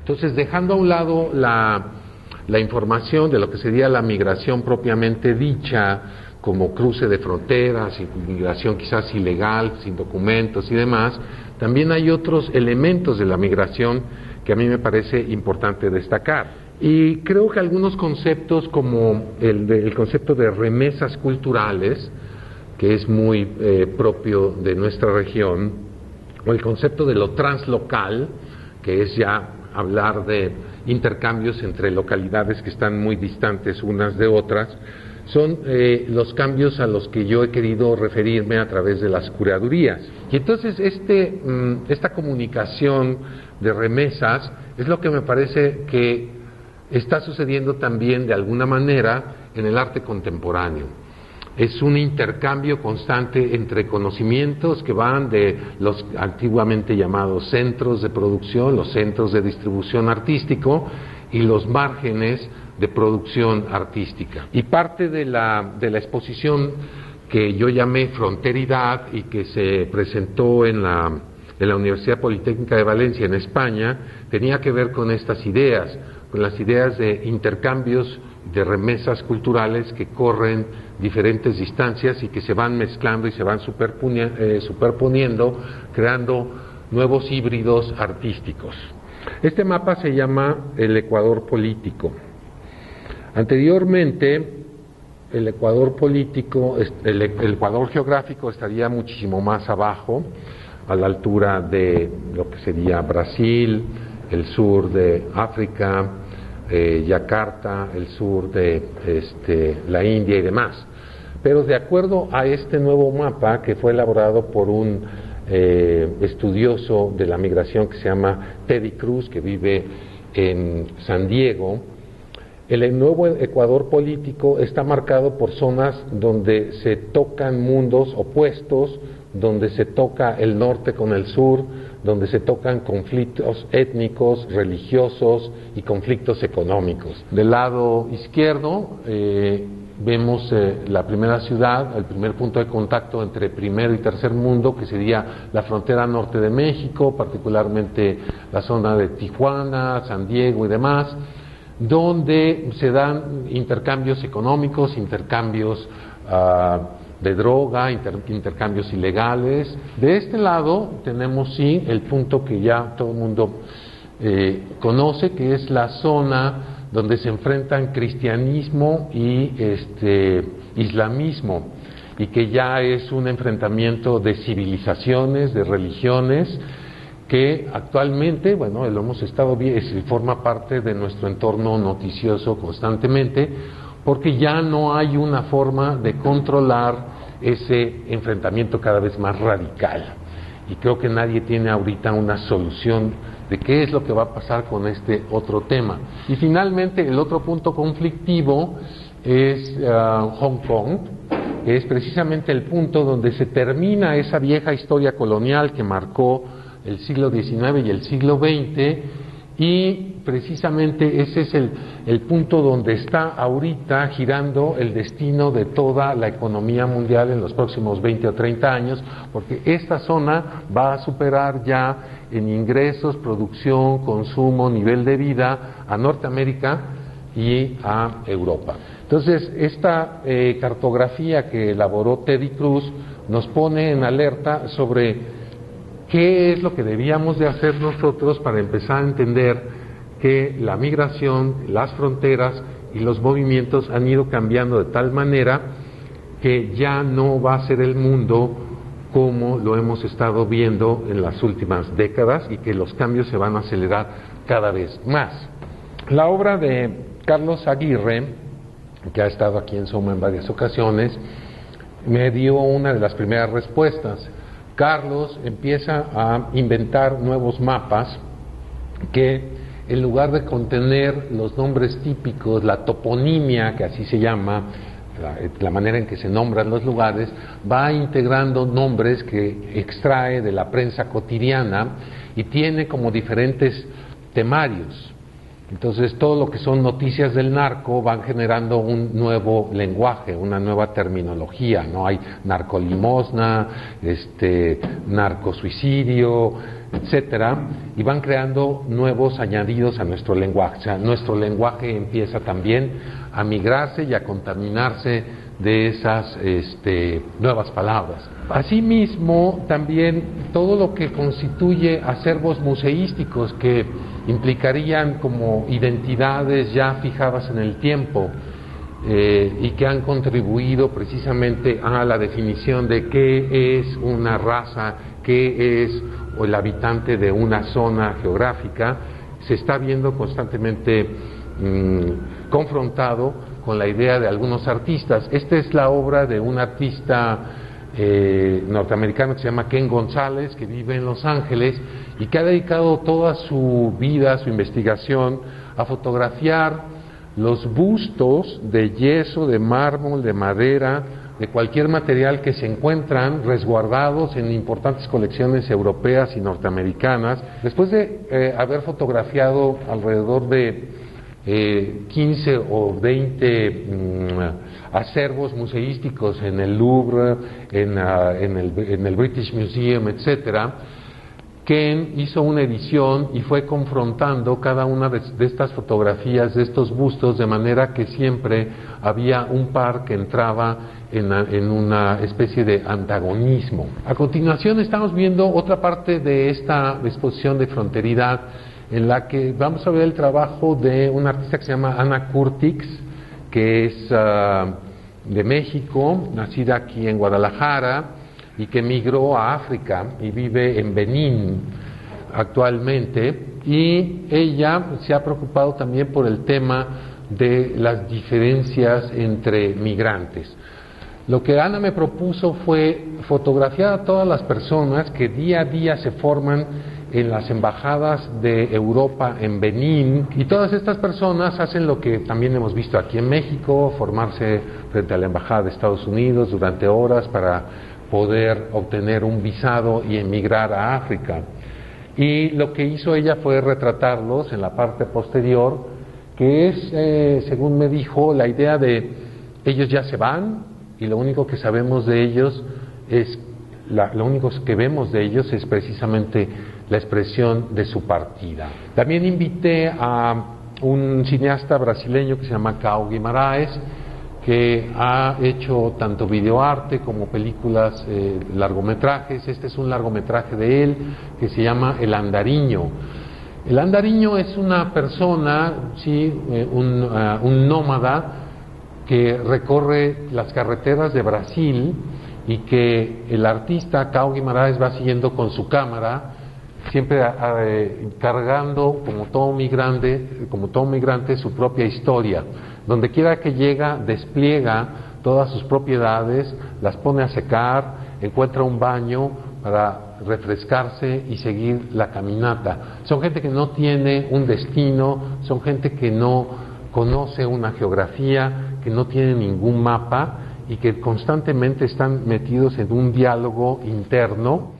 Entonces, dejando a un lado la información de lo que sería la migración propiamente dicha, como cruce de fronteras, migración quizás ilegal, sin documentos y demás, también hay otros elementos de la migración que a mí me parece importante destacar. Y creo que algunos conceptos como el concepto de remesas culturales, que es muy propio de nuestra región, o el concepto de lo translocal, que es ya hablar de intercambios entre localidades que están muy distantes unas de otras, son los cambios a los que yo he querido referirme a través de las curadurías. Y entonces esta comunicación de remesas es lo que me parece que está sucediendo también de alguna manera en el arte contemporáneo. Es un intercambio constante entre conocimientos que van de los antiguamente llamados centros de producción, los centros de distribución artístico y los márgenes de producción artística. Y parte de la exposición que yo llamé Fronteridad y que se presentó en la Universidad Politécnica de Valencia en España tenía que ver con estas ideas, con las ideas de intercambios de remesas culturales que corren diferentes distancias y que se van mezclando y se van superponiendo, creando nuevos híbridos artísticos. Este mapa se llama el Ecuador político. Anteriormente, el Ecuador político, el Ecuador geográfico estaría muchísimo más abajo, a la altura de lo que sería Brasil, el sur de África, Yakarta, el sur de la India y demás. Pero de acuerdo a este nuevo mapa que fue elaborado por un estudioso de la migración que se llama Teddy Cruz, que vive en San Diego, el nuevo Ecuador político está marcado por zonas donde se tocan mundos opuestos, donde se toca el norte con el sur, donde se tocan conflictos étnicos, religiosos y conflictos económicos. Del lado izquierdo vemos la primera ciudad, el primer punto de contacto entre primer y tercer mundo, que sería la frontera norte de México, particularmente la zona de Tijuana, San Diego y demás, donde se dan intercambios económicos, intercambios de droga, intercambios ilegales. De este lado tenemos sí el punto que ya todo el mundo conoce, que es la zona donde se enfrentan cristianismo y islamismo, y que ya es un enfrentamiento de civilizaciones, de religiones, que actualmente, bueno, lo hemos estado viendo, forma parte de nuestro entorno noticioso constantemente, porque ya no hay una forma de controlar ese enfrentamiento cada vez más radical. Y creo que nadie tiene ahorita una solución de qué es lo que va a pasar con este otro tema. Y finalmente, el otro punto conflictivo es Hong Kong, que es precisamente el punto donde se termina esa vieja historia colonial que marcó el siglo XIX y el siglo XX, y precisamente ese es el punto donde está ahorita girando el destino de toda la economía mundial en los próximos 20 o 30 años, porque esta zona va a superar ya en ingresos, producción, consumo, nivel de vida a Norteamérica y a Europa. Entonces, esta cartografía que elaboró Teddy Cruz nos pone en alerta sobre qué es lo que debíamos de hacer nosotros para empezar a entender que la migración, las fronteras y los movimientos han ido cambiando de tal manera que ya no va a ser el mundo como lo hemos estado viendo en las últimas décadas, y que los cambios se van a acelerar cada vez más. La obra de Carlos Aguirre, que ha estado aquí en Soma en varias ocasiones, me dio una de las primeras respuestas. Carlos empieza a inventar nuevos mapas que, en lugar de contener los nombres típicos, la toponimia, que así se llama, la manera en que se nombran los lugares, va integrando nombres que extrae de la prensa cotidiana y tiene como diferentes temarios. Entonces, todo lo que son noticias del narco van generando un nuevo lenguaje, una nueva terminología, ¿no? Hay narcolimosna, narcosuicidio, etcétera, y van creando nuevos añadidos a nuestro lenguaje. O sea, nuestro lenguaje empieza también a migrarse y a contaminarse de esas nuevas palabras. Asimismo, también todo lo que constituye acervos museísticos que implicarían como identidades ya fijadas en el tiempo, y que han contribuido precisamente a la definición de qué es una raza, qué es el habitante de una zona geográfica, se está viendo constantemente confrontado con la idea de algunos artistas. Esta es la obra de un artista norteamericano que se llama Ken González, que vive en Los Ángeles y que ha dedicado toda su vida, su investigación, a fotografiar los bustos de yeso, de mármol, de madera, de cualquier material que se encuentran resguardados en importantes colecciones europeas y norteamericanas. Después de haber fotografiado alrededor de 15 o 20 acervos museísticos en el Louvre, en el British Museum, etcétera, Ken hizo una edición y fue confrontando cada una de estas fotografías, de estos bustos, de manera que siempre había un par que entraba en una especie de antagonismo. A continuación estamos viendo otra parte de esta exposición de fronteridad, en la que vamos a ver el trabajo de una artista que se llama Ana Curtix, que es de México, nacida aquí en Guadalajara, y que migró a África y vive en Benín actualmente, y ella se ha preocupado también por el tema de las diferencias entre migrantes. Lo que Ana me propuso fue fotografiar a todas las personas que día a día se forman en las embajadas de Europa en Benín, y todas estas personas hacen lo que también hemos visto aquí en México, formarse frente a la embajada de Estados Unidos durante horas para poder obtener un visado y emigrar a África. Y lo que hizo ella fue retratarlos en la parte posterior, que es, según me dijo, la idea de ellos ya se van y lo único que sabemos de ellos es, lo único que vemos de ellos es precisamente la expresión de su partida. También invité a un cineasta brasileño que se llama Cao Guimarães, que ha hecho tanto videoarte como películas, largometrajes. Este es un largometraje de él que se llama El Andariño. El andariño es una persona, sí, un nómada que recorre las carreteras de Brasil, y que el artista Cao Guimarães va siguiendo con su cámara, siempre cargando, como todo migrante, su propia historia. Donde quiera que llega, despliega todas sus propiedades, las pone a secar, encuentra un baño para refrescarse y seguir la caminata. Son gente que no tiene un destino, son gente que no conoce una geografía, que no tiene ningún mapa y que constantemente están metidos en un diálogo interno